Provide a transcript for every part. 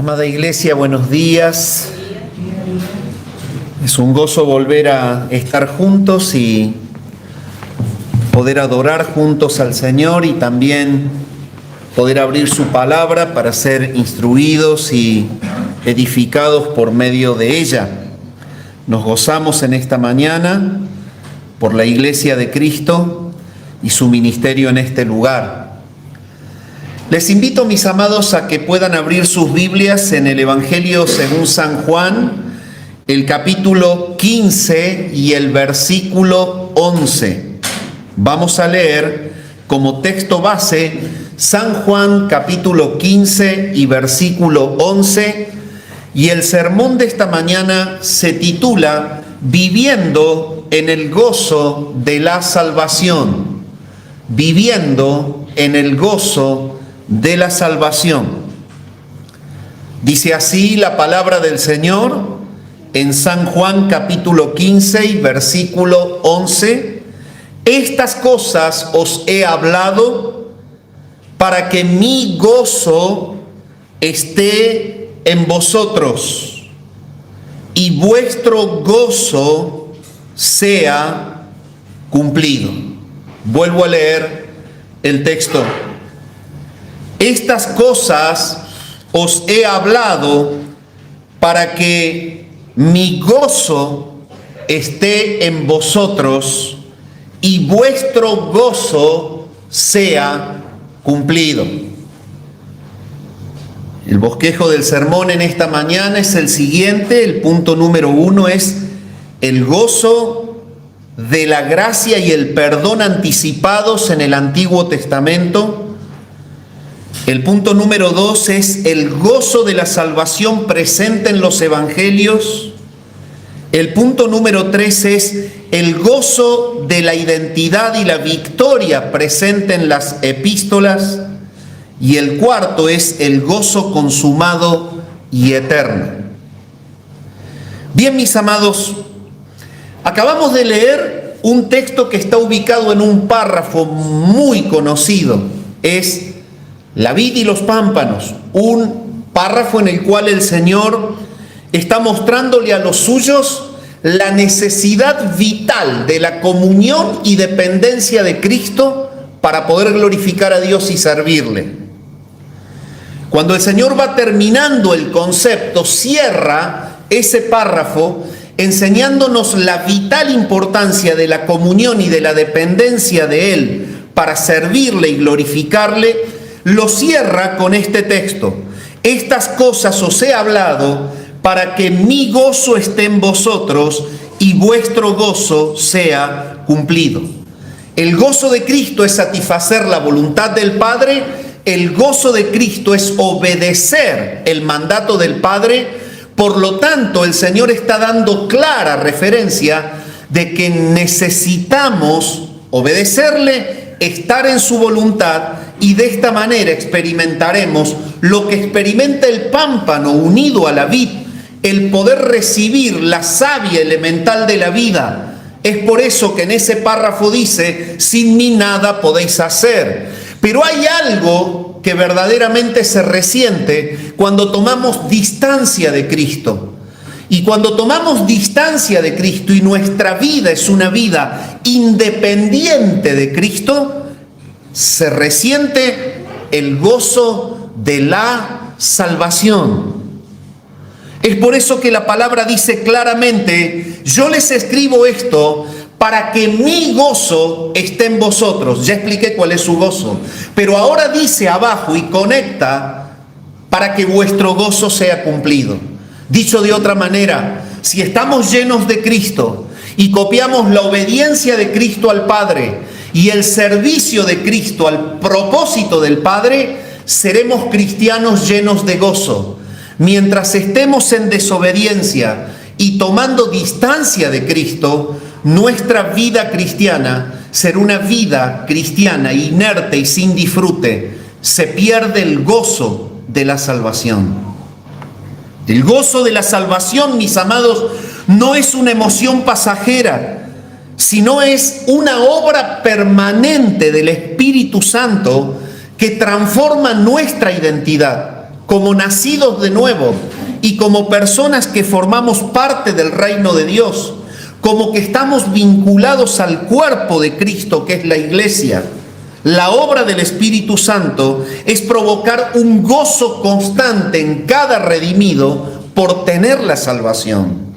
Amada Iglesia, buenos días. Es un gozo volver a estar juntos y poder adorar juntos al Señor y también poder abrir su palabra para ser instruidos y edificados por medio de ella. Nos gozamos en esta mañana por la Iglesia de Cristo y su ministerio en este lugar. Les invito, mis amados, a que puedan abrir sus Biblias en el Evangelio según San Juan, el capítulo 15 y el versículo 11. Vamos a leer como texto base San Juan capítulo 15 y versículo 11, y el sermón de esta mañana se titula Viviendo en el gozo de la salvación. Viviendo en el gozo de la salvación. Dice así la palabra del Señor en San Juan capítulo 15 y versículo 11. Estas cosas os he hablado para que mi gozo esté en vosotros y vuestro gozo sea cumplido. Vuelvo a leer el texto. Estas cosas os he hablado para que mi gozo esté en vosotros y vuestro gozo sea cumplido. El bosquejo del sermón en esta mañana es el siguiente. El punto número 1 es el gozo de la gracia y el perdón anticipados en el Antiguo Testamento. El punto número 2 es el gozo de la salvación presente en los evangelios. El punto número 3 es el gozo de la identidad y la victoria presente en las epístolas. Y el cuarto es el gozo consumado y eterno. Bien, mis amados, acabamos de leer un texto que está ubicado en un párrafo muy conocido. Es la vid y los pámpanos, un párrafo en el cual el Señor está mostrándole a los suyos la necesidad vital de la comunión y dependencia de Cristo para poder glorificar a Dios y servirle. Cuando el Señor va terminando el concepto, cierra ese párrafo enseñándonos la vital importancia de la comunión y de la dependencia de Él para servirle y glorificarle. Lo cierra con este texto. Estas cosas os he hablado para que mi gozo esté en vosotros y vuestro gozo sea cumplido. El gozo de Cristo es satisfacer la voluntad del Padre. El gozo de Cristo es obedecer el mandato del Padre. Por lo tanto, el Señor está dando clara referencia de que necesitamos obedecerle, estar en su voluntad, y de esta manera experimentaremos lo que experimenta el pámpano unido a la vid, el poder recibir la savia elemental de la vida. Es por eso que en ese párrafo dice, sin mí nada podéis hacer. Pero hay algo que verdaderamente se resiente cuando tomamos distancia de Cristo. Y cuando tomamos distancia de Cristo y nuestra vida es una vida independiente de Cristo, se resiente el gozo de la salvación. Es por eso que la palabra dice claramente, yo les escribo esto para que mi gozo esté en vosotros. Ya expliqué cuál es su gozo. Pero ahora dice abajo y conecta para que vuestro gozo sea cumplido. Dicho de otra manera, si estamos llenos de Cristo y copiamos la obediencia de Cristo al Padre y el servicio de Cristo al propósito del Padre, seremos cristianos llenos de gozo. Mientras estemos en desobediencia y tomando distancia de Cristo, nuestra vida cristiana será una vida cristiana inerte y sin disfrute. Se pierde el gozo de la salvación. El gozo de la salvación, mis amados, no es una emoción pasajera, sino es una obra permanente del Espíritu Santo que transforma nuestra identidad. como nacidos de nuevo y como personas que formamos parte del reino de Dios, como que estamos vinculados al cuerpo de Cristo, que es la iglesia. La obra del Espíritu Santo es provocar un gozo constante en cada redimido por tener la salvación.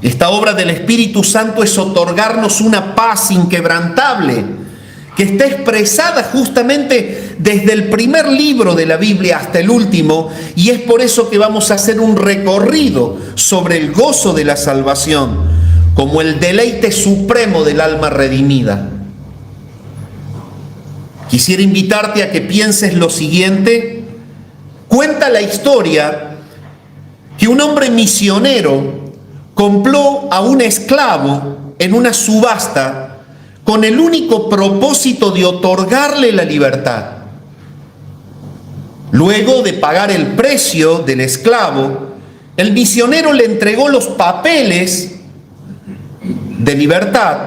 Esta obra del Espíritu Santo es otorgarnos una paz inquebrantable que está expresada justamente desde el primer libro de la Biblia hasta el último, y es por eso que vamos a hacer un recorrido sobre el gozo de la salvación como el deleite supremo del alma redimida. Quisiera invitarte a que pienses lo siguiente. Cuenta la historia que un hombre misionero compró a un esclavo en una subasta con el único propósito de otorgarle la libertad. Luego de pagar el precio del esclavo, el misionero le entregó los papeles de libertad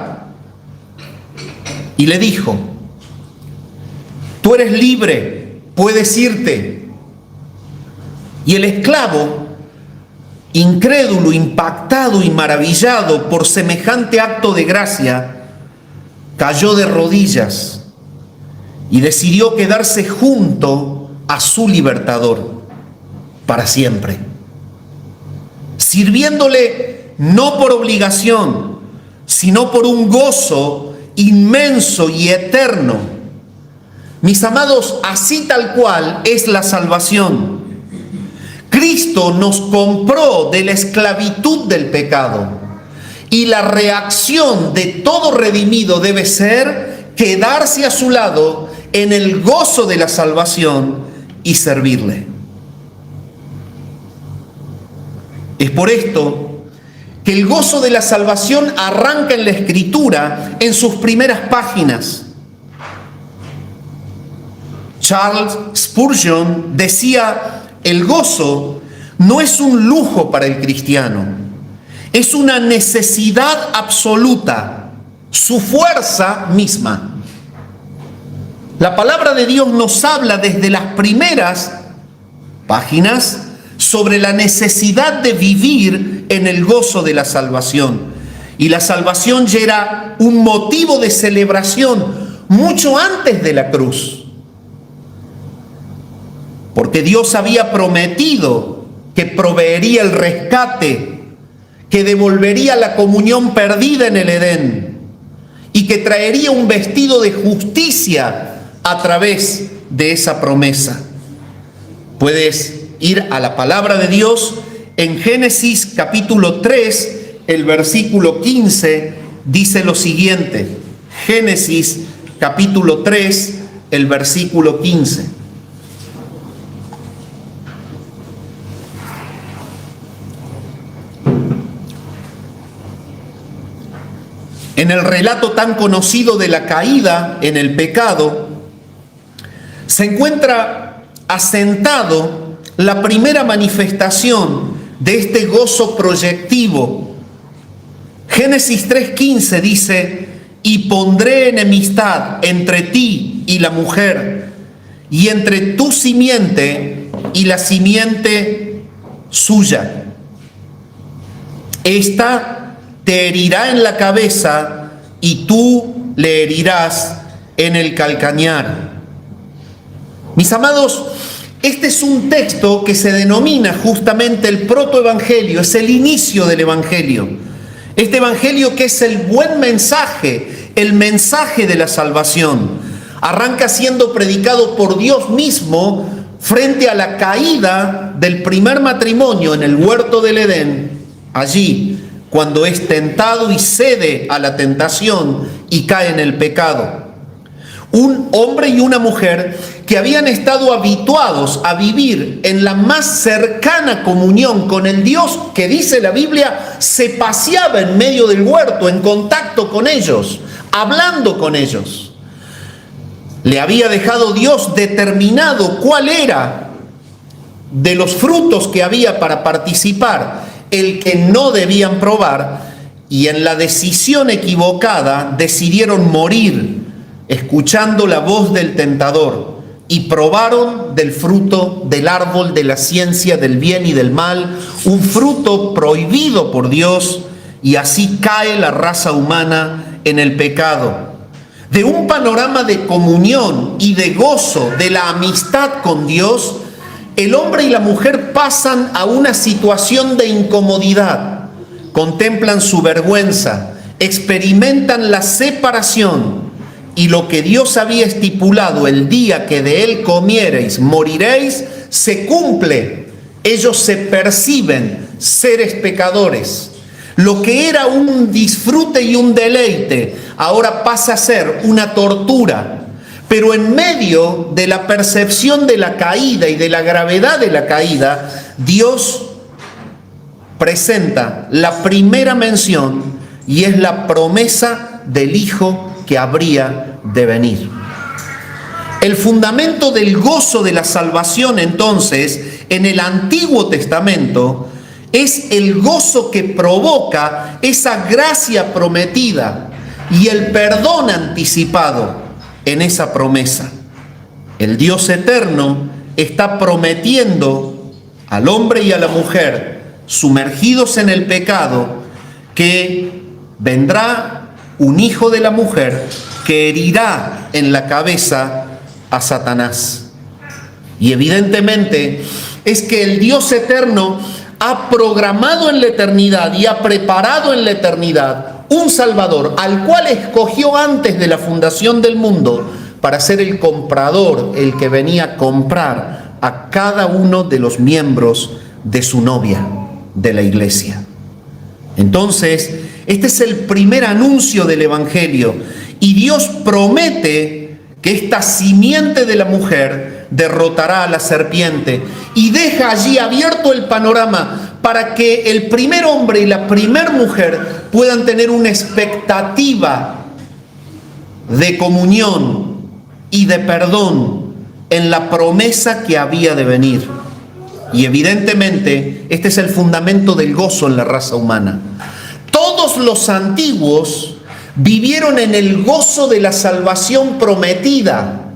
y le dijo: tú eres libre, puedes irte. Y el esclavo, incrédulo, impactado y maravillado por semejante acto de gracia, cayó de rodillas y decidió quedarse junto a su libertador para siempre, sirviéndole no por obligación, sino por un gozo inmenso y eterno. Mis amados, así tal cual es la salvación. Cristo nos compró de la esclavitud del pecado, y la reacción de todo redimido debe ser quedarse a su lado en el gozo de la salvación y servirle. Es por esto que el gozo de la salvación arranca en la Escritura en sus primeras páginas. Charles Spurgeon decía: el gozo no es un lujo para el cristiano, es una necesidad absoluta, su fuerza misma. La palabra de Dios nos habla desde las primeras páginas sobre la necesidad de vivir en el gozo de la salvación. Y la salvación ya era un motivo de celebración mucho antes de la cruz, porque Dios había prometido que proveería el rescate, que devolvería la comunión perdida en el Edén y que traería un vestido de justicia a través de esa promesa. Puedes ir a la palabra de Dios en Génesis capítulo 3, el versículo 15, dice lo siguiente. Génesis capítulo 3, el versículo 15. En el relato tan conocido de la caída en el pecado, se encuentra asentado la primera manifestación de este gozo proyectivo. Génesis 3:15 dice: y pondré enemistad entre ti y la mujer, y entre tu simiente y la simiente suya. Esta te herirá en la cabeza y tú le herirás en el calcañar. Mis amados, este es un texto que se denomina justamente el protoevangelio, es el inicio del evangelio. Este evangelio que es el buen mensaje, el mensaje de la salvación, arranca siendo predicado por Dios mismo frente a la caída del primer matrimonio en el huerto del Edén, allí cuando es tentado y cede a la tentación y cae en el pecado. Un hombre y una mujer que habían estado habituados a vivir en la más cercana comunión con el Dios que, dice la Biblia, se paseaba en medio del huerto, en contacto con ellos, hablando con ellos. Le había dejado Dios determinado cuál era de los frutos que había para participar el que no debían probar, y en la decisión equivocada decidieron morir escuchando la voz del tentador y probaron del fruto del árbol de la ciencia del bien y del mal, un fruto prohibido por Dios, y así cae la raza humana en el pecado. De un panorama de comunión y de gozo, de la amistad con Dios, el hombre y la mujer pasan a una situación de incomodidad. Contemplan su vergüenza, experimentan la separación, y lo que Dios había estipulado: el día que de él comiereis, moriréis, se cumple. Ellos se perciben seres pecadores. Lo que era un disfrute y un deleite, ahora pasa a ser una tortura. Pero en medio de la percepción de la caída y de la gravedad de la caída, Dios presenta la primera mención, y es la promesa del Hijo que habría de venir. El fundamento del gozo de la salvación, entonces, en el Antiguo Testamento, es el gozo que provoca esa gracia prometida y el perdón anticipado en esa promesa. El Dios eterno está prometiendo al hombre y a la mujer sumergidos en el pecado que vendrá un hijo de la mujer que herirá en la cabeza a Satanás. Y evidentemente es que el Dios eterno ha programado en la eternidad y ha preparado en la eternidad un Salvador, al cual escogió antes de la fundación del mundo para ser el comprador, el que venía a comprar a cada uno de los miembros de su novia, de la iglesia. Entonces, este es el primer anuncio del Evangelio, y Dios promete que esta simiente de la mujer derrotará a la serpiente, y deja allí abierto el panorama para que el primer hombre y la primer mujer puedan tener una expectativa de comunión y de perdón en la promesa que había de venir. Y evidentemente este es el fundamento del gozo en la raza humana. Todos los antiguos vivieron en el gozo de la salvación prometida.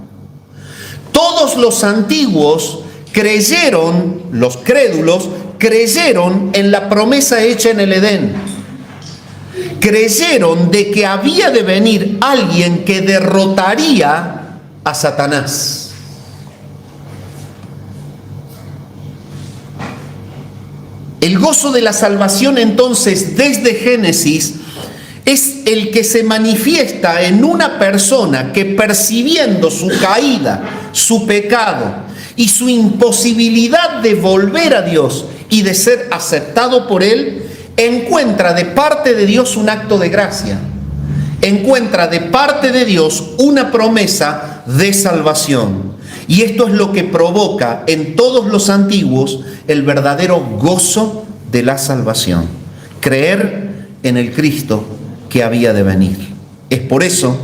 Todos los antiguos creyeron, los crédulos, creyeron en la promesa hecha en el Edén. Creyeron de que había de venir alguien que derrotaría a Satanás. El gozo de la salvación, entonces, desde Génesis, es el que se manifiesta en una persona que, percibiendo su caída, su pecado y su imposibilidad de volver a Dios y de ser aceptado por Él, encuentra de parte de Dios un acto de gracia. Encuentra de parte de Dios una promesa de salvación. Y esto es lo que provoca en todos los antiguos el verdadero gozo de la salvación. Creer en el Cristo que había de venir. Es por eso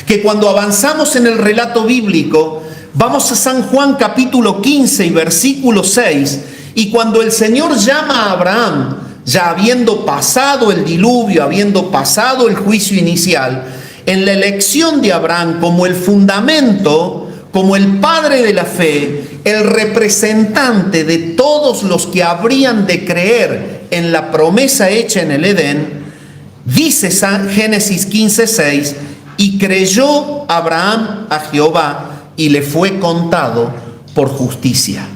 que cuando avanzamos en el relato bíblico, vamos a San Juan capítulo 15 y versículo 6, y cuando el Señor llama a Abraham, ya habiendo pasado el diluvio, habiendo pasado el juicio inicial, en la elección de Abraham como el fundamento, como el padre de la fe, el representante de todos los que habrían de creer en la promesa hecha en el Edén, dice Génesis 15:6, y creyó Abraham a Jehová y le fue contado por justicia.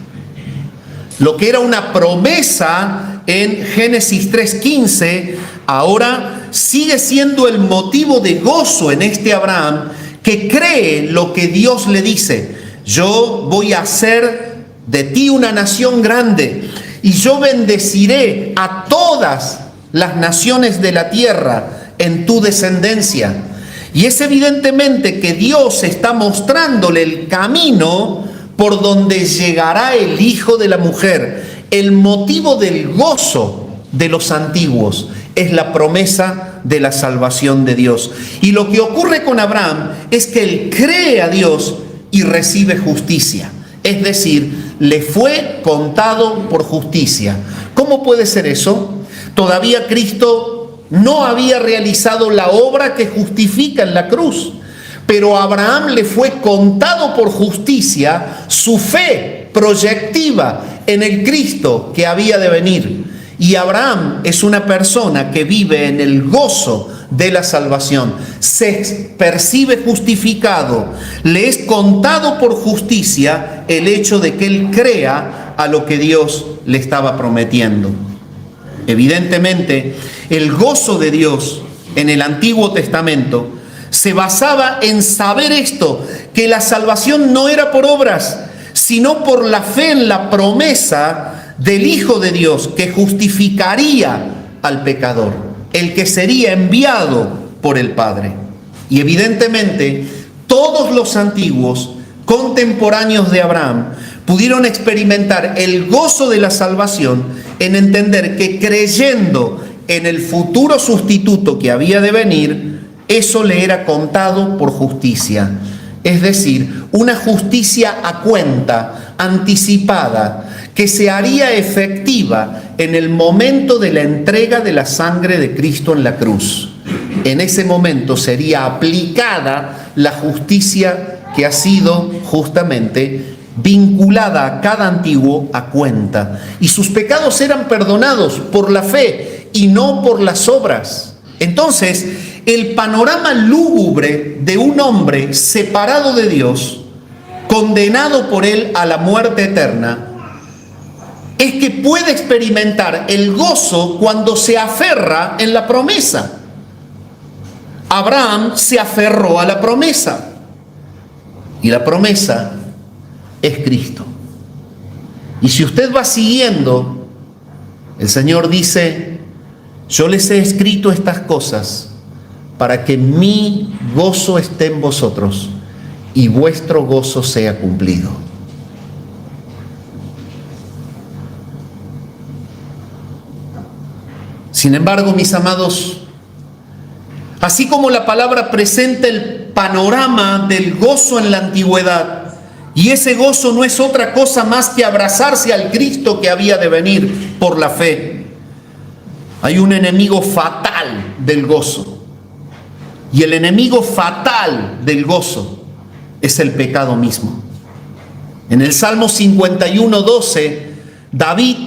Lo que era una promesa en Génesis 3:15, ahora sigue siendo el motivo de gozo en este Abraham, que cree lo que Dios le dice. Yo voy a hacer de ti una nación grande, y yo bendeciré a todas las naciones de la tierra en tu descendencia. Y es evidentemente que Dios está mostrándole el camino por donde llegará el hijo de la mujer. El motivo del gozo de los antiguos es la promesa de la salvación de Dios. Y lo que ocurre con Abraham es que él cree a Dios y recibe justicia. Es decir, le fue contado por justicia. ¿Cómo puede ser eso? Todavía Cristo no había realizado la obra que justifica en la cruz. pero a Abraham le fue contado por justicia su fe proyectiva en el Cristo que había de venir. Y Abraham es una persona que vive en el gozo de la salvación. Se percibe justificado, le es contado por justicia el hecho de que él crea a lo que Dios le estaba prometiendo. Evidentemente, el gozo de Dios en el Antiguo Testamento se basaba en saber esto, que la salvación no era por obras, sino por la fe en la promesa del Hijo de Dios que justificaría al pecador, el que sería enviado por el Padre. Y evidentemente, todos los antiguos contemporáneos de Abraham pudieron experimentar el gozo de la salvación en entender que creyendo en el futuro sustituto que había de venir, eso le era contado por justicia. Es decir, una justicia a cuenta, anticipada, que se haría efectiva en el momento de la entrega de la sangre de Cristo en la cruz. En ese momento sería aplicada la justicia que ha sido justamente vinculada a cada antiguo a cuenta. Y sus pecados eran perdonados por la fe y no por las obras. Entonces, el panorama lúgubre de un hombre separado de Dios, condenado por él a la muerte eterna, es que puede experimentar el gozo cuando se aferra en la promesa. Abraham se aferró a la promesa, y la promesa es Cristo. Y si usted va siguiendo, el Señor dice: yo les he escrito estas cosas para que mi gozo esté en vosotros y vuestro gozo sea cumplido. Sin embargo, mis amados, así como la palabra presenta el panorama del gozo en la antigüedad, y ese gozo no es otra cosa más que abrazarse al Cristo que había de venir por la fe, hay un enemigo fatal del gozo. Y el enemigo fatal del gozo es el pecado mismo. En el Salmo 51:12, David,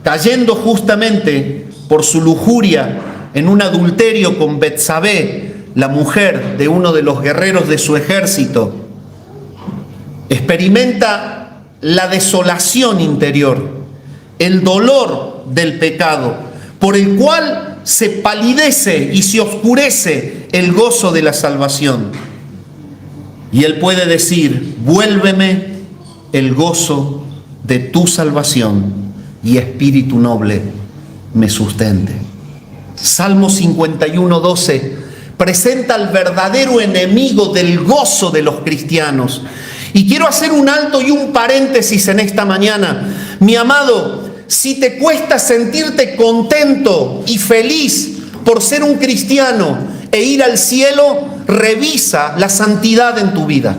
cayendo justamente por su lujuria en un adulterio con Betsabé, la mujer de uno de los guerreros de su ejército, experimenta la desolación interior, el dolor del pecado, por el cual se palidece y se oscurece el gozo de la salvación. Y él puede decir: vuélveme el gozo de tu salvación y espíritu noble me sustente. Salmo 51:12 presenta al verdadero enemigo del gozo de los cristianos. Y quiero hacer un alto y un paréntesis en esta mañana. Mi amado, si te cuesta sentirte contento y feliz por ser un cristiano e ir al cielo, revisa la santidad en tu vida.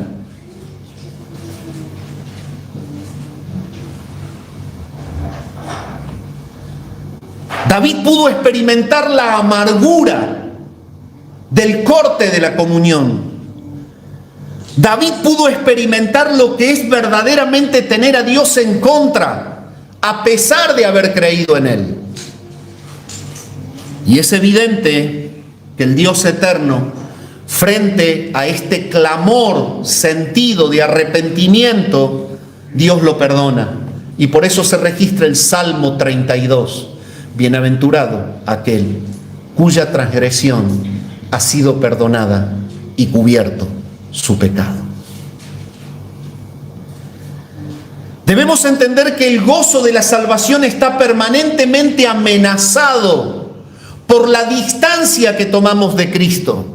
David pudo experimentar la amargura del corte de la comunión. David pudo experimentar lo que es verdaderamente tener a Dios en contra, a pesar de haber creído en Él. Y es evidente que el Dios eterno, frente a este clamor sentido de arrepentimiento, Dios lo perdona. Y por eso se registra el Salmo 32. Bienaventurado aquel cuya transgresión ha sido perdonada y cubierto su pecado. Debemos entender que el gozo de la salvación está permanentemente amenazado por la distancia que tomamos de Cristo.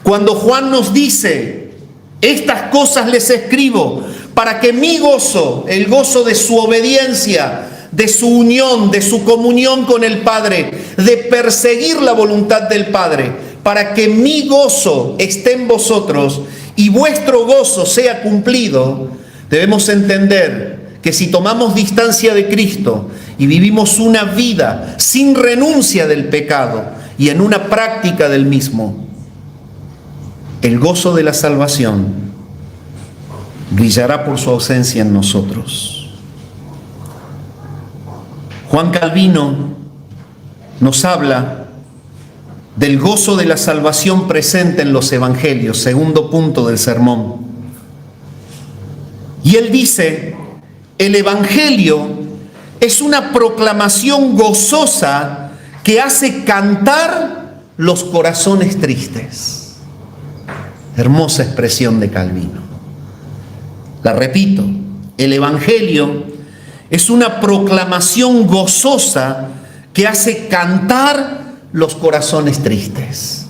Cuando Juan nos dice: estas cosas les escribo para que mi gozo, el gozo de su obediencia, de su unión, de su comunión con el Padre, de perseguir la voluntad del Padre, para que mi gozo esté en vosotros y vuestro gozo sea cumplido, debemos entender que si tomamos distancia de Cristo y vivimos una vida sin renuncia del pecado y en una práctica del mismo, el gozo de la salvación brillará por su ausencia en nosotros. Juan Calvino nos habla del gozo de la salvación presente en los evangelios, segundo punto del sermón. Y él dice, el evangelio es una proclamación gozosa que hace cantar los corazones tristes. Hermosa expresión de Calvino. La repito, el evangelio es una proclamación gozosa que hace cantar los corazones tristes.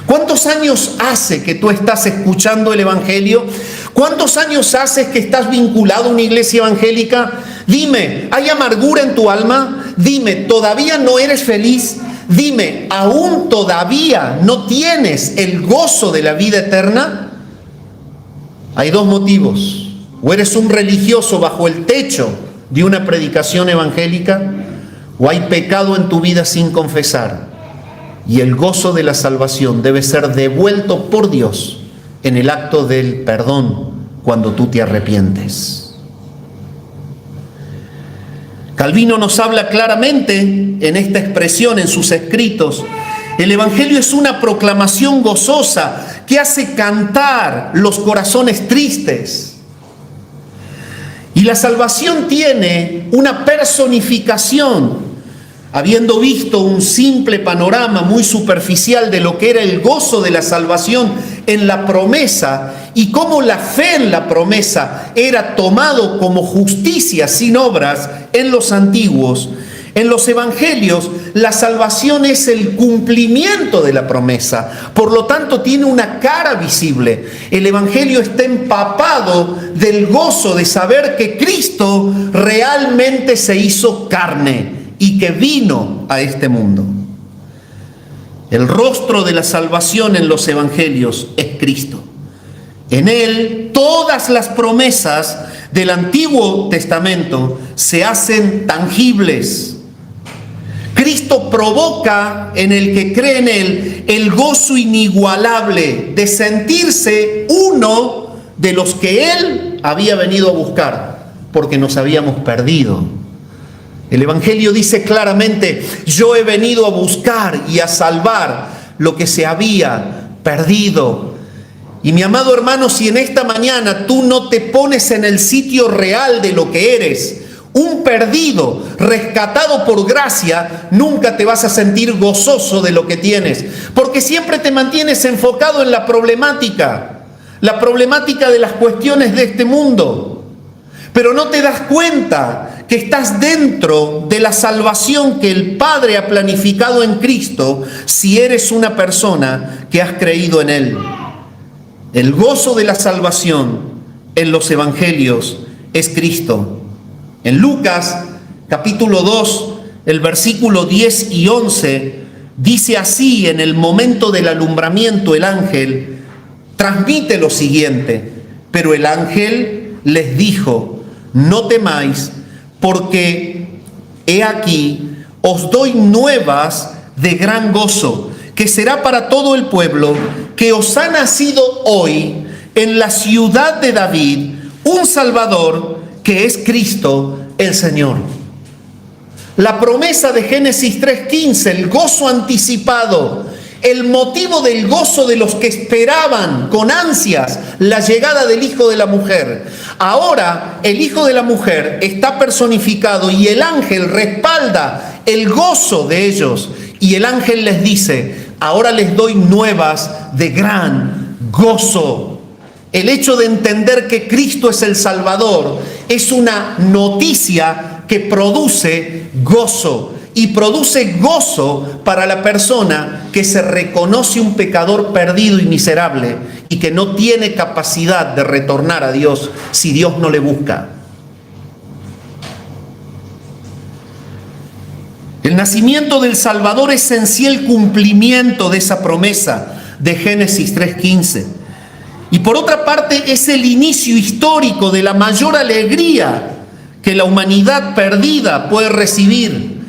¿Cuántos años hace que tú estás escuchando el evangelio? ¿Cuántos años hace que estás vinculado a una iglesia evangélica? Dime, ¿hay amargura en tu alma? Dime, ¿todavía no eres feliz? Dime, ¿aún todavía no tienes el gozo de la vida eterna? Hay dos motivos. O eres un religioso bajo el techo de una predicación evangélica, o hay pecado en tu vida sin confesar. Y el gozo de la salvación debe ser devuelto por Dios en el acto del perdón cuando tú te arrepientes. Calvino nos habla claramente en esta expresión en sus escritos. El evangelio es una proclamación gozosa que hace cantar los corazones tristes. Y la salvación tiene una personificación. Habiendo visto un simple panorama muy superficial de lo que era el gozo de la salvación en la promesa y cómo la fe en la promesa era tomado como justicia sin obras en los antiguos, en los evangelios la salvación es el cumplimiento de la promesa. Por lo tanto tiene una cara visible. El evangelio está empapado del gozo de saber que Cristo realmente se hizo carne y que vino a este mundo. El rostro de la salvación en los evangelios es Cristo. En Él todas las promesas del Antiguo Testamento se hacen tangibles. Cristo provoca en el que cree en Él el gozo inigualable de sentirse uno de los que Él había venido a buscar, porque nos habíamos perdido. El Evangelio dice claramente, yo he venido a buscar y a salvar lo que se había perdido. Y mi amado hermano, si en esta mañana tú no te pones en el sitio real de lo que eres, un perdido, rescatado por gracia, nunca te vas a sentir gozoso de lo que tienes, porque siempre te mantienes enfocado en la problemática de las cuestiones de este mundo. Pero no te das cuenta que estás dentro de la salvación que el Padre ha planificado en Cristo si eres una persona que has creído en Él. El gozo de la salvación en los evangelios es Cristo. En Lucas capítulo 2, el versículo 10 y 11, dice así: en el momento del alumbramiento el ángel transmite lo siguiente: pero el ángel les dijo, no temáis, porque he aquí os doy nuevas de gran gozo, que será para todo el pueblo, que os ha nacido hoy en la ciudad de David un Salvador, que es Cristo el Señor. La promesa de Génesis 3:15, el gozo anticipado, el motivo del gozo de los que esperaban con ansias la llegada del Hijo de la Mujer. Ahora el Hijo de la Mujer está personificado y el ángel respalda el gozo de ellos. Y el ángel les dice, ahora les doy nuevas de gran gozo. El hecho de entender que Cristo es el Salvador es una noticia que produce gozo. Y produce gozo para la persona que se reconoce un pecador perdido y miserable y que no tiene capacidad de retornar a Dios si Dios no le busca. El nacimiento del Salvador es en sí el cumplimiento de esa promesa de Génesis 3:15. Y por otra parte es el inicio histórico de la mayor alegría que la humanidad perdida puede recibir.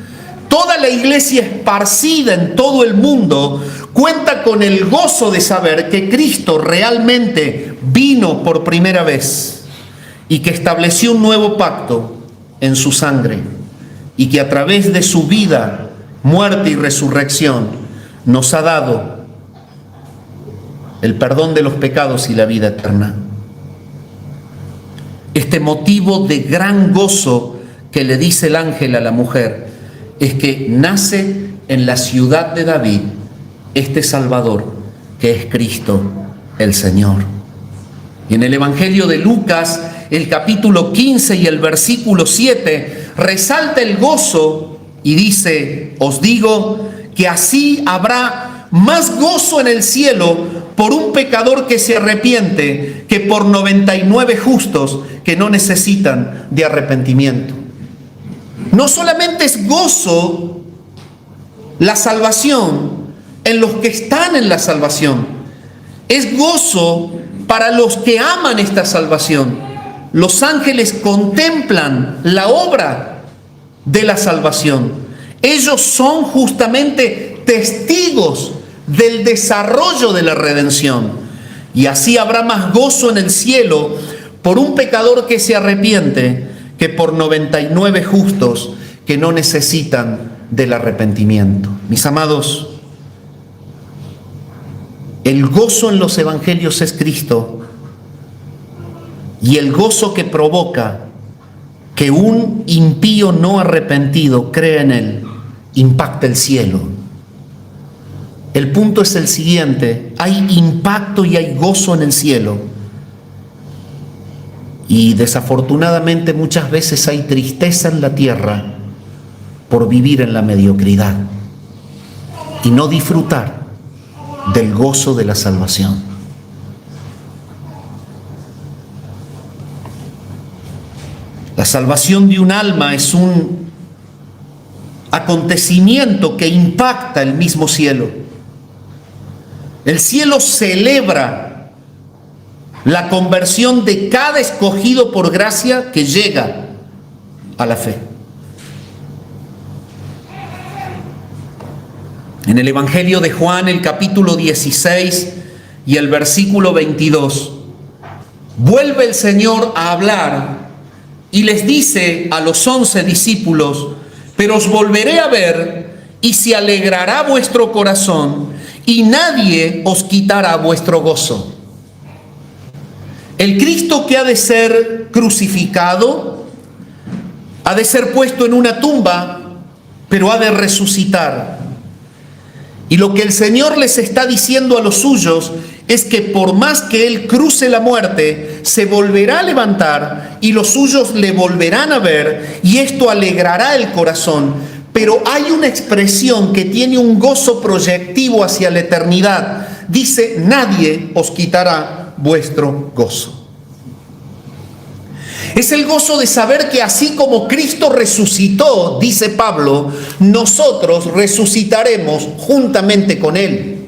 toda la iglesia esparcida en todo el mundo cuenta con el gozo de saber que Cristo realmente vino por primera vez y que estableció un nuevo pacto en su sangre y que a través de su vida, muerte y resurrección nos ha dado el perdón de los pecados y la vida eterna. Este motivo de gran gozo que le dice el ángel a la mujer es que nace en la ciudad de David este Salvador, que es Cristo el Señor. Y en el Evangelio de Lucas, el capítulo 15 y el versículo 7, resalta el gozo y dice: os digo que así habrá más gozo en el cielo por un pecador que se arrepiente que por 99 justos que no necesitan de arrepentimiento. No solamente es gozo la salvación en los que están en la salvación, es gozo para los que aman esta salvación. Los ángeles contemplan la obra de la salvación. Ellos son justamente testigos del desarrollo de la redención. Y así habrá más gozo en el cielo por un pecador que se arrepiente que por 99 justos que no necesitan del arrepentimiento. Mis amados, el gozo en los evangelios es Cristo, y el gozo que provoca que un impío no arrepentido crea en él impacta el cielo. El punto es el siguiente: hay impacto y hay gozo en el cielo, y desafortunadamente muchas veces hay tristeza en la tierra por vivir en la mediocridad y no disfrutar del gozo de la salvación. La salvación de un alma es un acontecimiento que impacta el mismo cielo. El cielo celebra la conversión de cada escogido por gracia que llega a la fe. En el Evangelio de Juan, el capítulo 16 y el versículo 22, vuelve el Señor a hablar y les dice a los 11 discípulos: pero os volveré a ver y se alegrará vuestro corazón y nadie os quitará vuestro gozo. El Cristo que ha de ser crucificado, ha de ser puesto en una tumba, pero ha de resucitar. Y lo que el Señor les está diciendo a los suyos es que por más que Él cruce la muerte, se volverá a levantar y los suyos le volverán a ver, y esto alegrará el corazón. Pero hay una expresión que tiene un gozo proyectivo hacia la eternidad. Dice: nadie os quitará vuestro gozo. Es el gozo de saber que así como Cristo resucitó, dice Pablo, nosotros resucitaremos juntamente con Él.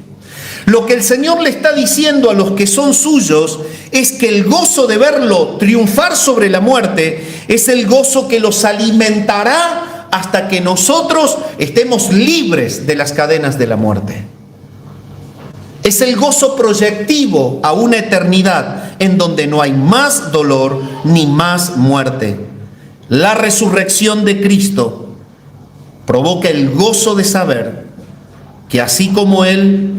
Lo que el Señor le está diciendo a los que son suyos es que el gozo de verlo triunfar sobre la muerte es el gozo que los alimentará hasta que nosotros estemos libres de las cadenas de la muerte. Es el gozo proyectivo a una eternidad en donde no hay más dolor ni más muerte. La resurrección de Cristo provoca el gozo de saber que así como Él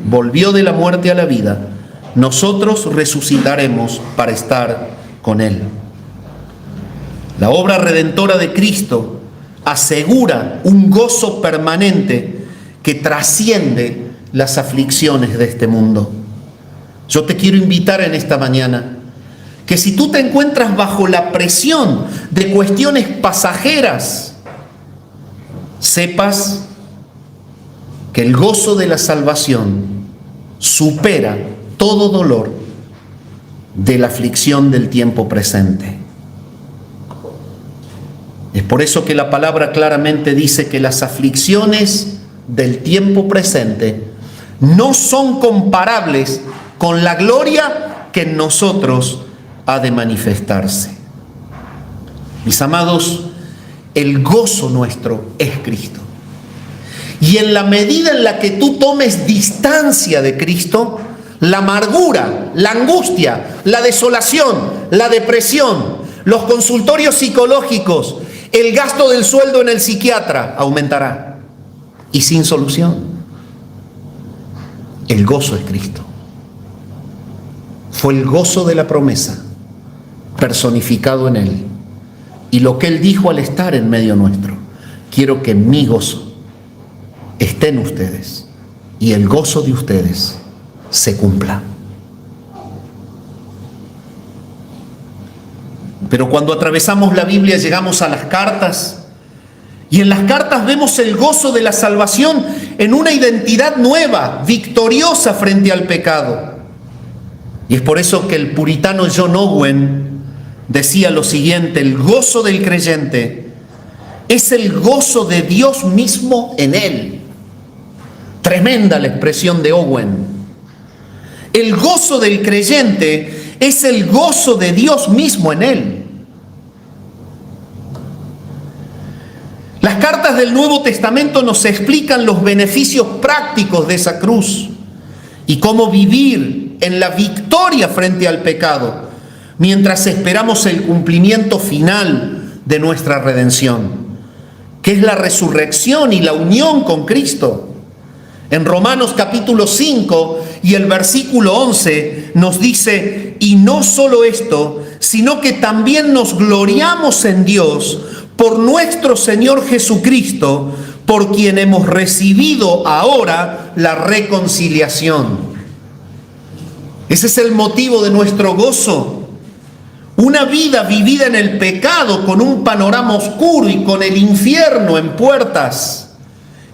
volvió de la muerte a la vida, nosotros resucitaremos para estar con Él. La obra redentora de Cristo asegura un gozo permanente que trasciende las aflicciones de este mundo. Yo te quiero invitar en esta mañana que si tú te encuentras bajo la presión de cuestiones pasajeras, sepas que el gozo de la salvación supera todo dolor de la aflicción del tiempo presente. Es por eso que la palabra claramente dice que las aflicciones del tiempo presente no son comparables con la gloria que en nosotros ha de manifestarse. Mis amados, el gozo nuestro es Cristo. Y en la medida en la que tú tomes distancia de Cristo, la amargura, la angustia, la desolación, la depresión, los consultorios psicológicos, el gasto del sueldo en el psiquiatra aumentará. Y sin solución. El gozo es Cristo. Fue el gozo de la promesa personificado en Él. Y lo que Él dijo al estar en medio nuestro: quiero que mi gozo esté en ustedes y el gozo de ustedes se cumpla. Pero cuando atravesamos la Biblia llegamos a las cartas, y en las cartas vemos el gozo de la salvación en una identidad nueva, victoriosa frente al pecado. Y es por eso que el puritano John Owen decía lo siguiente: el gozo del creyente es el gozo de Dios mismo en él. Tremenda la expresión de Owen. El gozo del creyente es el gozo de Dios mismo en él. Las cartas del Nuevo Testamento nos explican los beneficios prácticos de esa cruz y cómo vivir en la victoria frente al pecado mientras esperamos el cumplimiento final de nuestra redención, que es la resurrección y la unión con Cristo. En Romanos capítulo 5 y el versículo 11 nos dice: y no solo esto, sino que también nos gloriamos en Dios por nuestro Señor Jesucristo, por quien hemos recibido ahora la reconciliación. Ese es el motivo de nuestro gozo. Una vida vivida en el pecado, con un panorama oscuro y con el infierno en puertas.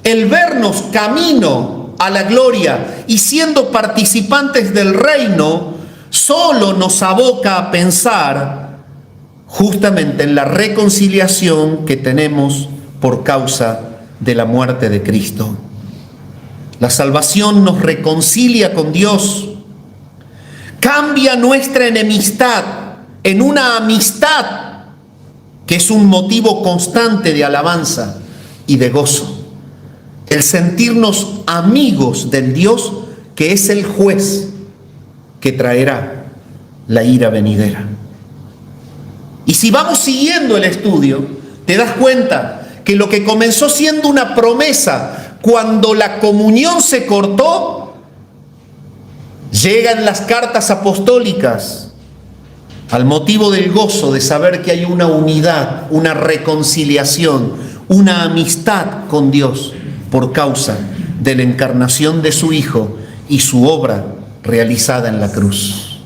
El vernos camino a la gloria y siendo participantes del reino, solo nos aboca a pensar justamente en la reconciliación que tenemos por causa de la muerte de Cristo. La salvación nos reconcilia con Dios, cambia nuestra enemistad en una amistad que es un motivo constante de alabanza y de gozo. El sentirnos amigos del Dios que es el juez que traerá la ira venidera. Y si vamos siguiendo el estudio, te das cuenta que lo que comenzó siendo una promesa cuando la comunión se cortó, llegan las cartas apostólicas al motivo del gozo de saber que hay una unidad, una reconciliación, una amistad con Dios por causa de la encarnación de su Hijo y su obra realizada en la cruz.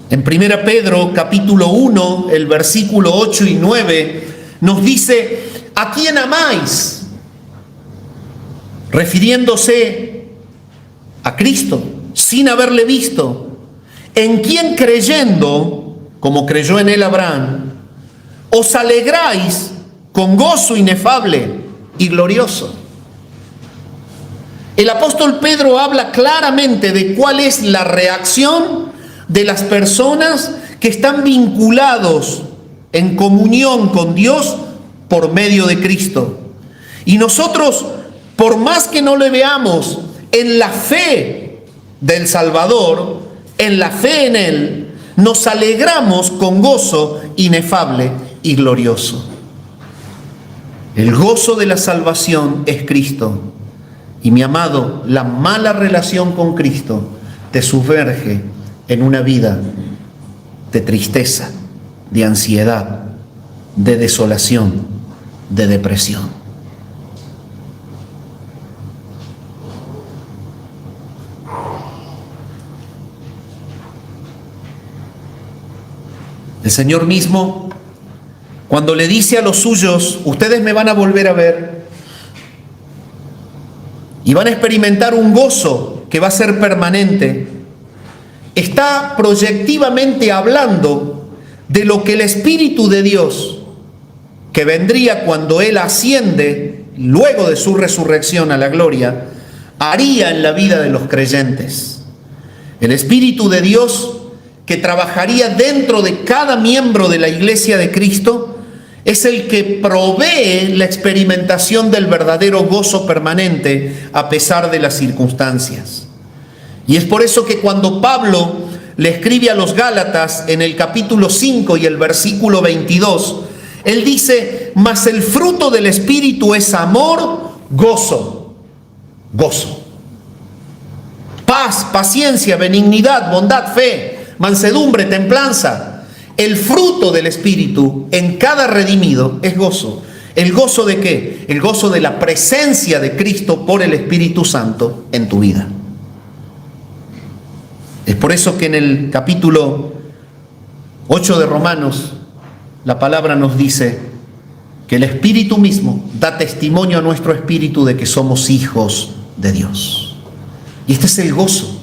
En 1 Pedro capítulo 1, el versículo 8 y 9, nos dice: ¿a quién amáis? Refiriéndose a Cristo, sin haberle visto, en quien creyendo, como creyó en él Abraham, os alegráis con gozo inefable y glorioso. El apóstol Pedro habla claramente de cuál es la reacción de las personas que están vinculados en comunión con Dios por medio de Cristo. Y nosotros, por más que no le veamos en la fe del Salvador, en la fe en Él, nos alegramos con gozo inefable y glorioso. El gozo de la salvación es Cristo. Y mi amado, la mala relación con Cristo te sumerge en una vida de tristeza, de ansiedad, de desolación, de depresión. El Señor mismo, cuando le dice a los suyos: ustedes me van a volver a ver y van a experimentar un gozo que va a ser permanente, está proyectivamente hablando de lo que el Espíritu de Dios, que vendría cuando Él asciende luego de su resurrección a la gloria, haría en la vida de los creyentes. El Espíritu de Dios que trabajaría dentro de cada miembro de la Iglesia de Cristo es el que provee la experimentación del verdadero gozo permanente a pesar de las circunstancias. Y es por eso que cuando Pablo le escribe a los Gálatas en el capítulo 5 y el versículo 22, él dice: mas el fruto del Espíritu es amor, gozo, paz, paciencia, benignidad, bondad, fe, mansedumbre, templanza. El fruto del Espíritu en cada redimido es gozo. ¿El gozo de qué? El gozo de la presencia de Cristo por el Espíritu Santo en tu vida. Es por eso que en el capítulo 8 de Romanos, la palabra nos dice que el Espíritu mismo da testimonio a nuestro espíritu de que somos hijos de Dios. Y este es el gozo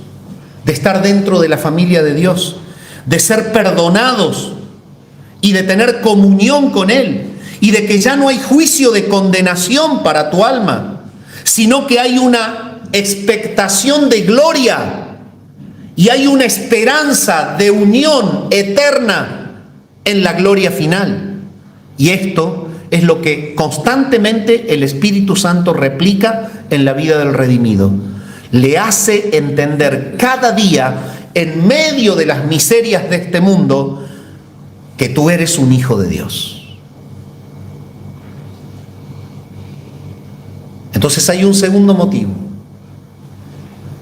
de estar dentro de la familia de Dios, de ser perdonados y de tener comunión con Él, y de que ya no hay juicio de condenación para tu alma, sino que hay una expectación de gloria y hay una esperanza de unión eterna en la gloria final. Y esto es lo que constantemente el Espíritu Santo replica en la vida del redimido. Le hace entender cada día, en medio de las miserias de este mundo, que tú eres un hijo de Dios. Entonces hay un segundo motivo.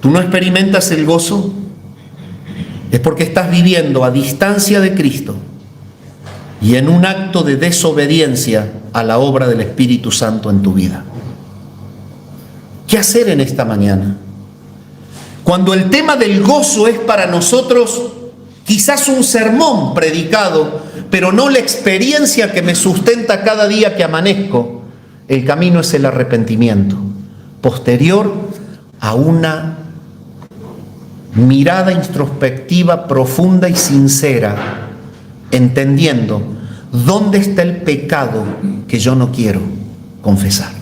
Tú no experimentas el gozo, es porque estás viviendo a distancia de Cristo y en un acto de desobediencia a la obra del Espíritu Santo en tu vida. ¿Qué hacer en esta mañana? Cuando el tema del gozo es para nosotros quizás un sermón predicado, pero no la experiencia que me sustenta cada día que amanezco, el camino es el arrepentimiento, posterior a una mirada introspectiva profunda y sincera, entendiendo dónde está el pecado que yo no quiero confesar.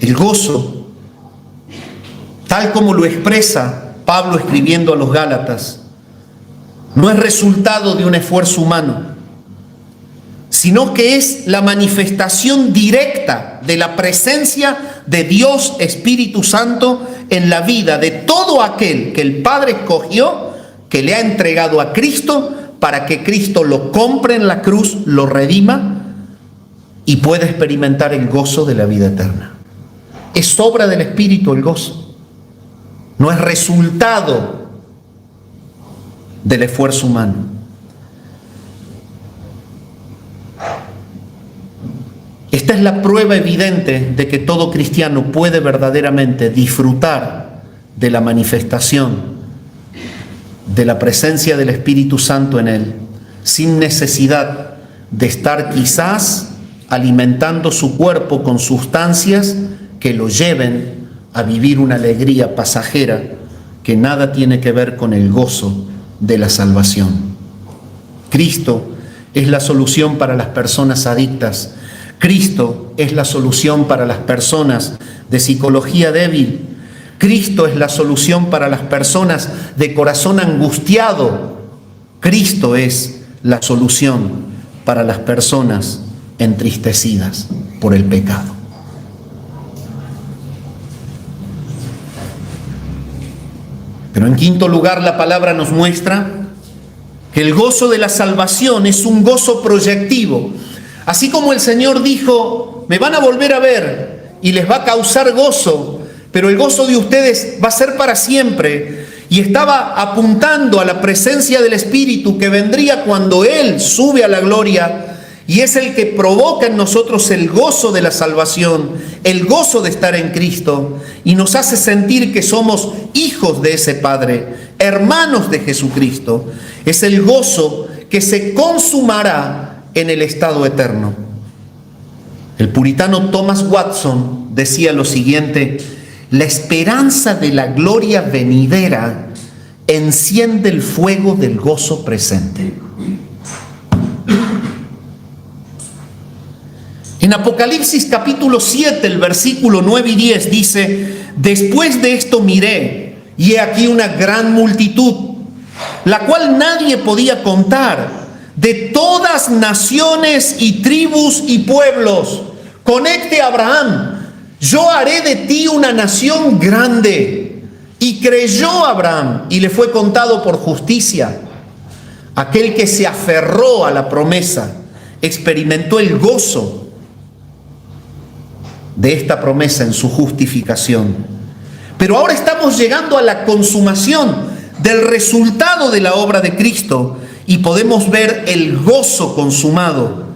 El gozo, tal como lo expresa Pablo escribiendo a los Gálatas, no es resultado de un esfuerzo humano, sino que es la manifestación directa de la presencia de Dios Espíritu Santo en la vida de todo aquel que el Padre escogió, que le ha entregado a Cristo, para que Cristo lo compre en la cruz, lo redima y pueda experimentar el gozo de la vida eterna. Es obra del Espíritu el gozo, no es resultado del esfuerzo humano. Esta es la prueba evidente de que todo cristiano puede verdaderamente disfrutar de la manifestación de la presencia del Espíritu Santo en él, sin necesidad de estar quizás alimentando su cuerpo con sustancias que lo lleven a vivir una alegría pasajera que nada tiene que ver con el gozo de la salvación. Cristo es la solución para las personas adictas. Cristo es la solución para las personas de psicología débil. Cristo es la solución para las personas de corazón angustiado. Cristo es la solución para las personas entristecidas por el pecado. Pero en quinto lugar, la palabra nos muestra que el gozo de la salvación es un gozo proyectivo. Así como el Señor dijo, me van a volver a ver y les va a causar gozo, pero el gozo de ustedes va a ser para siempre. Y estaba apuntando a la presencia del Espíritu que vendría cuando Él sube a la gloria, y es el que provoca en nosotros el gozo de la salvación, el gozo de estar en Cristo, y nos hace sentir que somos hijos de ese Padre, hermanos de Jesucristo. Es el gozo que se consumará en el estado eterno. El puritano Thomas Watson decía lo siguiente: la esperanza de la gloria venidera enciende el fuego del gozo presente. En Apocalipsis capítulo 7, el versículo 9 y 10 dice: después de esto miré, y he aquí una gran multitud, la cual nadie podía contar, de todas naciones y tribus y pueblos. Conecte a Abraham: yo haré de ti una nación grande. Y creyó Abraham, y le fue contado por justicia. Aquel que se aferró a la promesa experimentó el gozo de esta promesa en su justificación. Pero ahora estamos llegando a la consumación del resultado de la obra de Cristo y podemos ver el gozo consumado,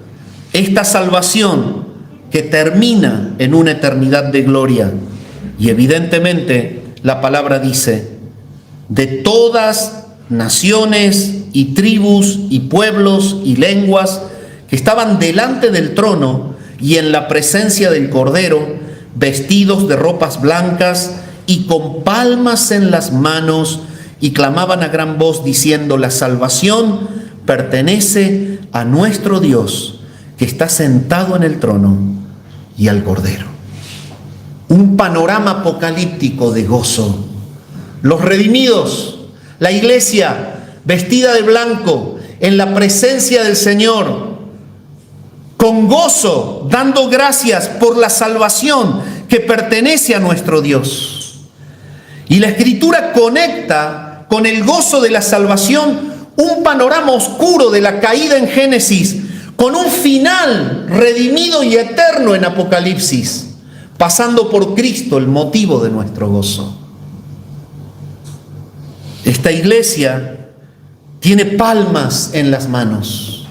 esta salvación que termina en una eternidad de gloria. Y evidentemente la palabra dice: de todas naciones y tribus y pueblos y lenguas que estaban delante del trono y en la presencia del Cordero, vestidos de ropas blancas y con palmas en las manos, y clamaban a gran voz diciendo: la salvación pertenece a nuestro Dios, que está sentado en el trono, y al Cordero. Un panorama apocalíptico de gozo. Los redimidos, la iglesia vestida de blanco, en la presencia del Señor, con gozo, dando gracias por la salvación que pertenece a nuestro Dios. Y la Escritura conecta con el gozo de la salvación un panorama oscuro de la caída en Génesis, con un final redimido y eterno en Apocalipsis, pasando por Cristo, el motivo de nuestro gozo. Esta iglesia tiene palmas en las manos.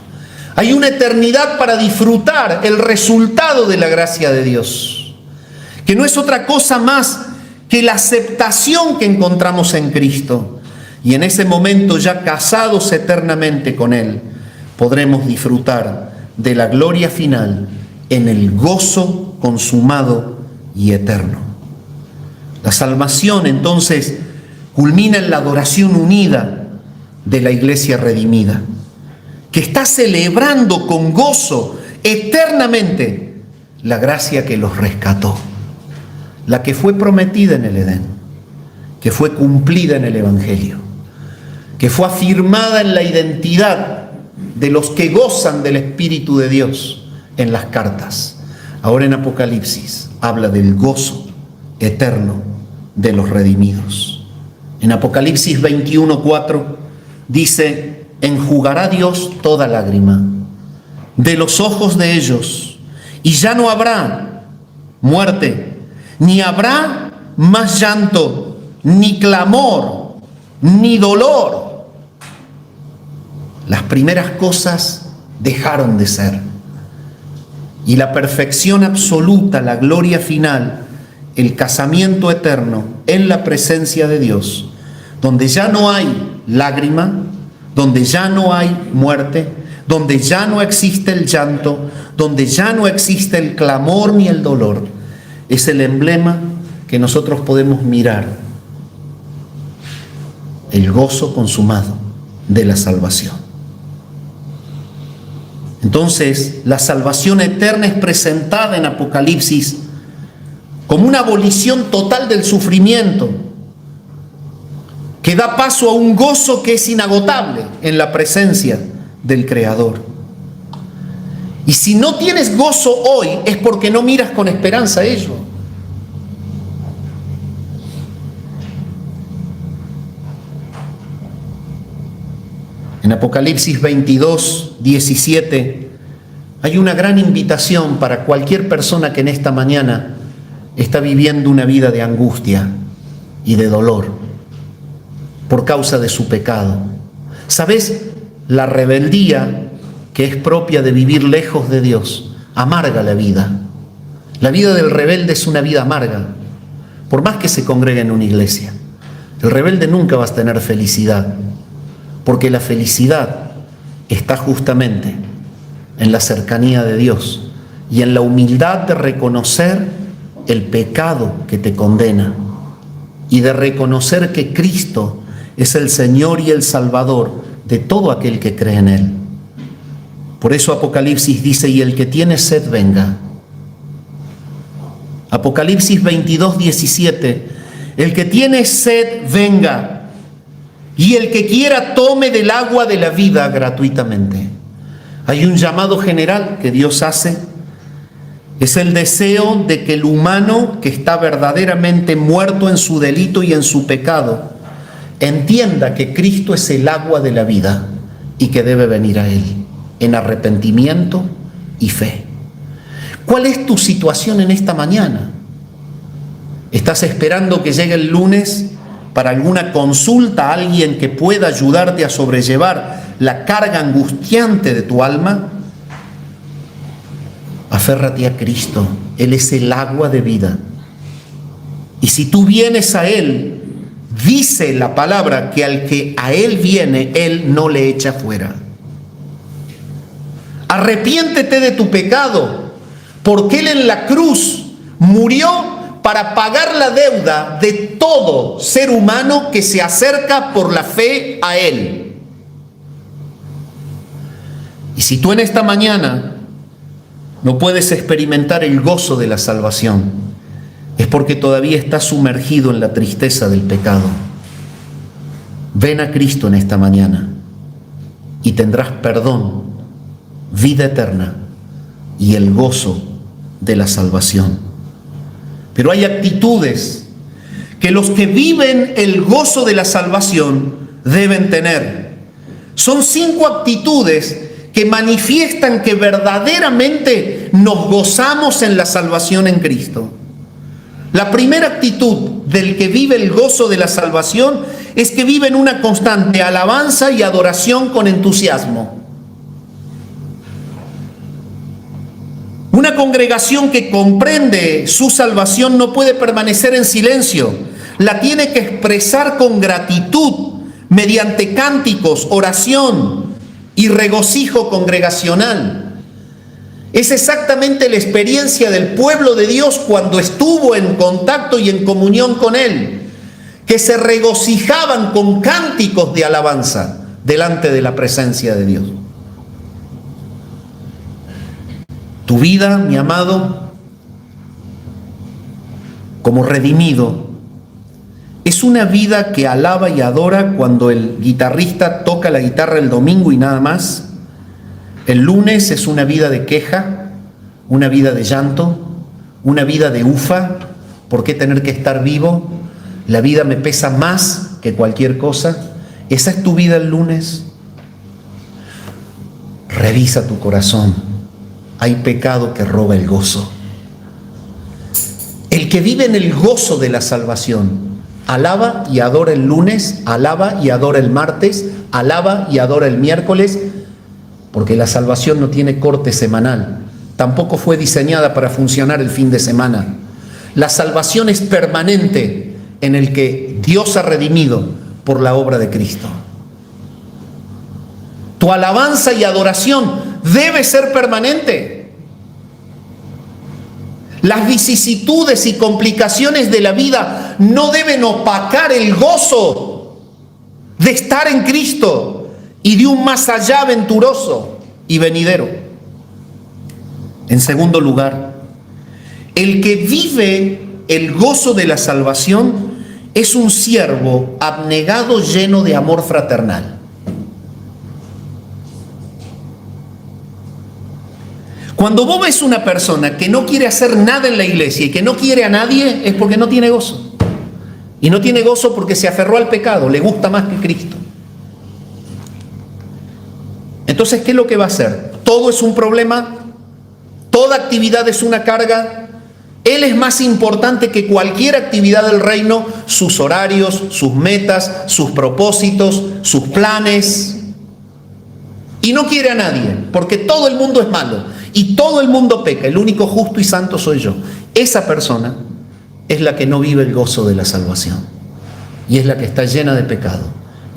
Hay una eternidad para disfrutar el resultado de la gracia de Dios, que no es otra cosa más que la aceptación que encontramos en Cristo. Y en ese momento, ya casados eternamente con Él, podremos disfrutar de la gloria final en el gozo consumado y eterno. La salvación entonces culmina en la adoración unida de la iglesia redimida, que está celebrando con gozo eternamente la gracia que los rescató, la que fue prometida en el Edén, que fue cumplida en el Evangelio, que fue afirmada en la identidad de los que gozan del Espíritu de Dios en las cartas. Ahora en Apocalipsis habla del gozo eterno de los redimidos. En Apocalipsis 21:4 dice: enjugará Dios toda lágrima de los ojos de ellos, y ya no habrá muerte, ni habrá más llanto, ni clamor, ni dolor. Las primeras cosas dejaron de ser. Y la perfección absoluta, la gloria final, el casamiento eterno en la presencia de Dios, donde ya no hay lágrima, donde ya no hay muerte, donde ya no existe el llanto, donde ya no existe el clamor ni el dolor, es el emblema que nosotros podemos mirar, el gozo consumado de la salvación. Entonces, la salvación eterna es presentada en Apocalipsis como una abolición total del sufrimiento, que da paso a un gozo que es inagotable en la presencia del Creador. Y si no tienes gozo hoy, es porque no miras con esperanza a ello. En Apocalipsis 22:17 hay una gran invitación para cualquier persona que en esta mañana está viviendo una vida de angustia y de dolor por causa de su pecado. ¿Sabes? La rebeldía que es propia de vivir lejos de Dios amarga la vida. La vida del rebelde es una vida amarga, por más que se congregue en una iglesia. El rebelde nunca va a tener felicidad, porque la felicidad está justamente en la cercanía de Dios y en la humildad de reconocer el pecado que te condena y de reconocer que Cristo es el Señor y el Salvador de todo aquel que cree en Él. Por eso Apocalipsis dice: y el que tiene sed, venga. Apocalipsis 22:17 El que tiene sed, venga. Y el que quiera, tome del agua de la vida gratuitamente. Hay un llamado general que Dios hace. Es el deseo de que el humano que está verdaderamente muerto en su delito y en su pecado entienda que Cristo es el agua de la vida y que debe venir a Él en arrepentimiento y fe. ¿Cuál es tu situación en esta mañana? ¿Estás esperando que llegue el lunes para alguna consulta a alguien que pueda ayudarte a sobrellevar la carga angustiante de tu alma? Aférrate a Cristo. Él es el agua de vida. Y si tú vienes a Él, dice la palabra que al que a Él viene, Él no le echa fuera. Arrepiéntete de tu pecado, porque Él en la cruz murió para pagar la deuda de todo ser humano que se acerca por la fe a Él. Y si tú en esta mañana no puedes experimentar el gozo de la salvación, es porque todavía estás sumergido en la tristeza del pecado. Ven a Cristo en esta mañana y tendrás perdón, vida eterna y el gozo de la salvación. Pero hay actitudes que los que viven el gozo de la salvación deben tener. Son 5 actitudes que manifiestan que verdaderamente nos gozamos en la salvación en Cristo. La primera actitud del que vive el gozo de la salvación es que vive en una constante alabanza y adoración con entusiasmo. Una congregación que comprende su salvación no puede permanecer en silencio. La tiene que expresar con gratitud mediante cánticos, oración y regocijo congregacional. Es exactamente la experiencia del pueblo de Dios cuando estuvo en contacto y en comunión con Él, que se regocijaban con cánticos de alabanza delante de la presencia de Dios. Tu vida, mi amado, como redimido, es una vida que alaba y adora cuando el guitarrista toca la guitarra el domingo y nada más. El lunes es una vida de queja, una vida de llanto, una vida de ufa. ¿Por qué tener que estar vivo? La vida me pesa más que cualquier cosa. ¿Esa es tu vida el lunes? Revisa tu corazón. Hay pecado que roba el gozo. El que vive en el gozo de la salvación alaba y adora el lunes, alaba y adora el martes, alaba y adora el miércoles, porque la salvación no tiene corte semanal, tampoco fue diseñada para funcionar el fin de semana. La salvación es permanente en el que Dios ha redimido por la obra de Cristo. Tu alabanza y adoración debe ser permanente. Las vicisitudes y complicaciones de la vida no deben opacar el gozo de estar en Cristo y de un más allá venturoso y venidero. En segundo lugar, el que vive el gozo de la salvación es un siervo abnegado, lleno de amor fraternal. Cuando vos ves una persona que no quiere hacer nada en la iglesia y que no quiere a nadie, es porque no tiene gozo. Y no tiene gozo porque se aferró al pecado, le gusta más que Cristo. Entonces, ¿qué es lo que va a hacer? Todo es un problema, toda actividad es una carga. Él es más importante que cualquier actividad del reino, sus horarios, sus metas, sus propósitos, sus planes. Y no quiere a nadie, porque todo el mundo es malo. Y todo el mundo peca, el único justo y santo soy yo. Esa persona es la que no vive el gozo de la salvación. Y es la que está llena de pecado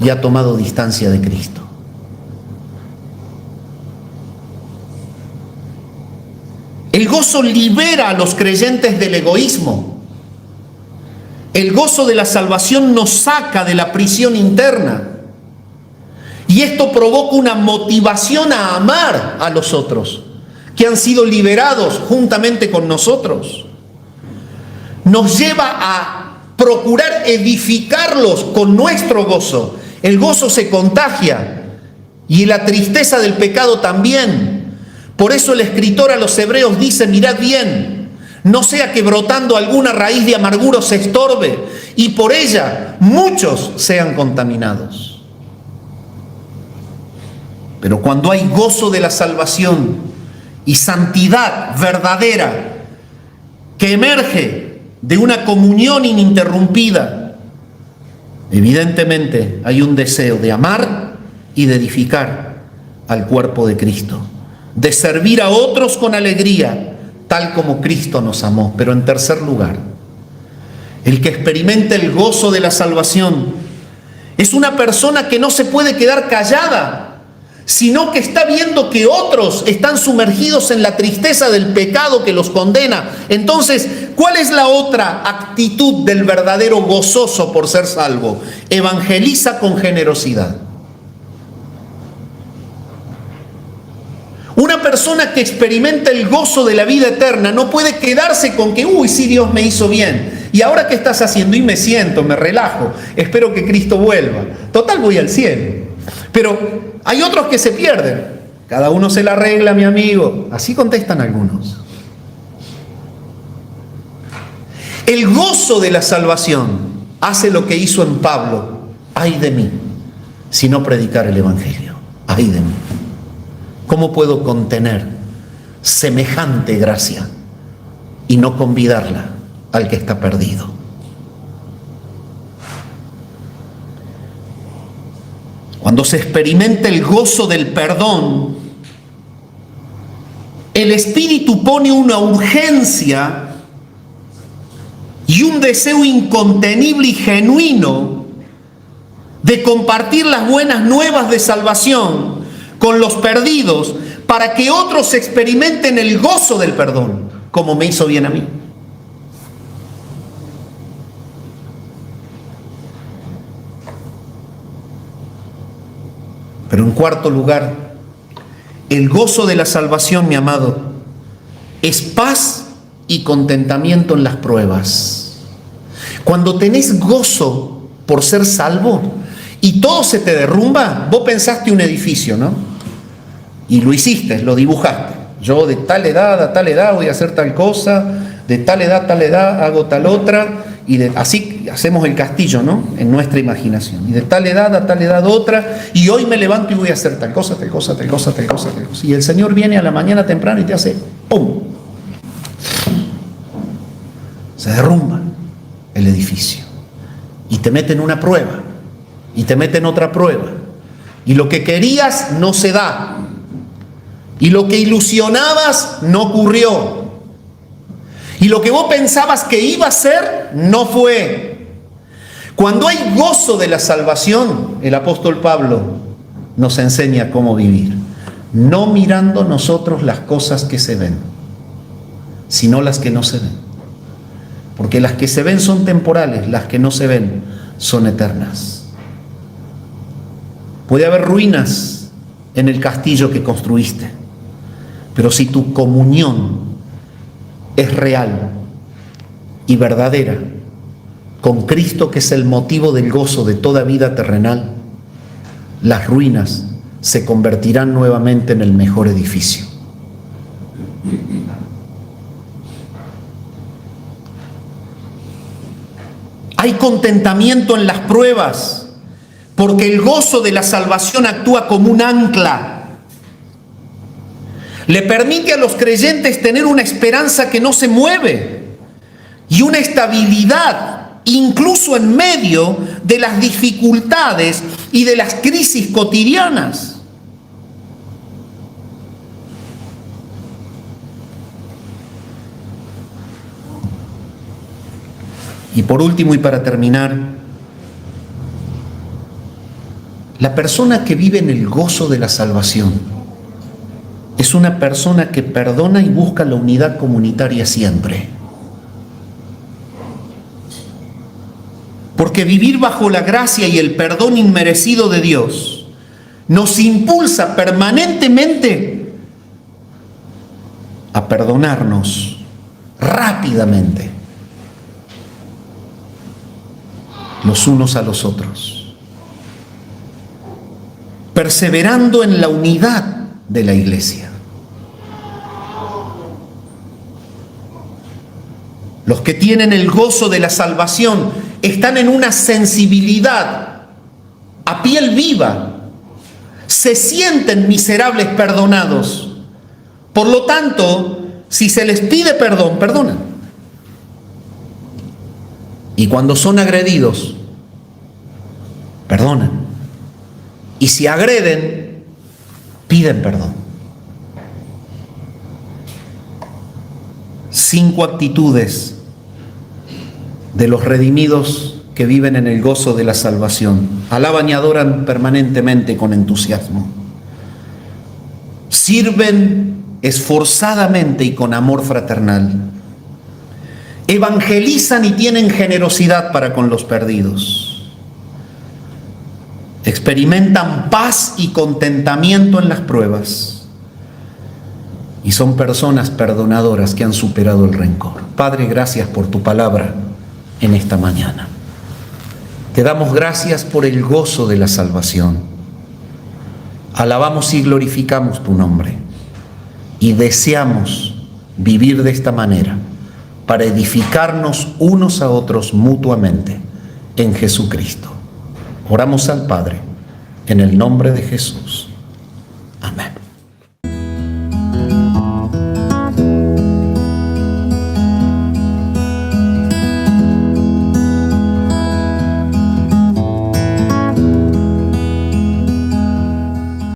y ha tomado distancia de Cristo. El gozo libera a los creyentes del egoísmo. El gozo de la salvación nos saca de la prisión interna. Y esto provoca una motivación a amar a los otros, que han sido liberados juntamente con nosotros. Nos lleva a procurar edificarlos con nuestro gozo. El gozo se contagia y la tristeza del pecado también. Por eso el escritor a los hebreos dice: mirad bien, no sea que brotando alguna raíz de amargura os estorbe y por ella muchos sean contaminados. Pero cuando hay gozo de la salvación y santidad verdadera que emerge de una comunión ininterrumpida, evidentemente hay un deseo de amar y de edificar al cuerpo de Cristo, de servir a otros con alegría, tal como Cristo nos amó. Pero en tercer lugar, el que experimenta el gozo de la salvación es una persona que no se puede quedar callada, sino que está viendo que otros están sumergidos en la tristeza del pecado que los condena. Entonces, ¿cuál es la otra actitud del verdadero gozoso por ser salvo? Evangeliza con generosidad. Una persona que experimenta el gozo de la vida eterna no puede quedarse con que, uy, sí, Dios me hizo bien. ¿Y ahora qué estás haciendo? Y me siento, me relajo, espero que Cristo vuelva. Total, voy al cielo. Pero hay otros que se pierden. Cada uno se la arregla, mi amigo. Así contestan algunos. El gozo de la salvación hace lo que hizo en Pablo. Ay de mí, si no predicar el Evangelio. Ay de mí. ¿Cómo puedo contener semejante gracia y no convidarla al que está perdido? Cuando se experimenta el gozo del perdón, el Espíritu pone una urgencia y un deseo incontenible y genuino de compartir las buenas nuevas de salvación con los perdidos, para que otros experimenten el gozo del perdón, como me hizo bien a mí. Pero en cuarto lugar, el gozo de la salvación, mi amado, es paz y contentamiento en las pruebas. Cuando tenés gozo por ser salvo y todo se te derrumba, vos pensaste un edificio, ¿no? Y lo hiciste, lo dibujaste. Yo de tal edad a tal edad voy a hacer tal cosa, de tal edad a tal edad hago tal otra, y así hacemos el castillo, ¿no? En nuestra imaginación. Y de tal edad a tal edad otra, y hoy me levanto y voy a hacer tal cosa, tal cosa, tal cosa, tal cosa, tal cosa. Y el Señor viene a la mañana temprano y te hace ¡pum! Se derrumba el edificio. Y te mete en una prueba. Y te mete en otra prueba. Y lo que querías no se da. Y lo que ilusionabas no ocurrió. Y lo que vos pensabas que iba a ser, no fue. Cuando hay gozo de la salvación, el apóstol Pablo nos enseña cómo vivir. No mirando nosotros las cosas que se ven, sino las que no se ven. Porque las que se ven son temporales, las que no se ven son eternas. Puede haber ruinas en el castillo que construiste, pero si tu comunión es real y verdadera con Cristo, que es el motivo del gozo de toda vida terrenal, las ruinas se convertirán nuevamente en el mejor edificio. Hay contentamiento en las pruebas, porque el gozo de la salvación actúa como un ancla. Le permite a los creyentes tener una esperanza que no se mueve y una estabilidad, incluso en medio de las dificultades y de las crisis cotidianas. Y por último, y para terminar, la persona que vive en el gozo de la salvación es una persona que perdona y busca la unidad comunitaria siempre. Porque vivir bajo la gracia y el perdón inmerecido de Dios nos impulsa permanentemente a perdonarnos rápidamente. los unos a los otros, perseverando en la unidad de la iglesia. Los que tienen el gozo de la salvación están en una sensibilidad a piel viva, se sienten miserables perdonados. Por lo tanto, si se les pide perdón, perdonan. Y cuando son agredidos, perdonan. Y si agreden, piden perdón. 5 actitudes de los redimidos que viven en el gozo de la salvación. Alaban y adoran permanentemente con entusiasmo. Sirven esforzadamente y con amor fraternal. Evangelizan y tienen generosidad para con los perdidos. Experimentan paz y contentamiento en las pruebas. Y son personas perdonadoras que han superado el rencor. Padre, gracias por tu palabra en esta mañana. Te damos gracias por el gozo de la salvación. Alabamos y glorificamos tu nombre. Y deseamos vivir de esta manera para edificarnos unos a otros mutuamente en Jesucristo. Oramos al Padre en el nombre de Jesús.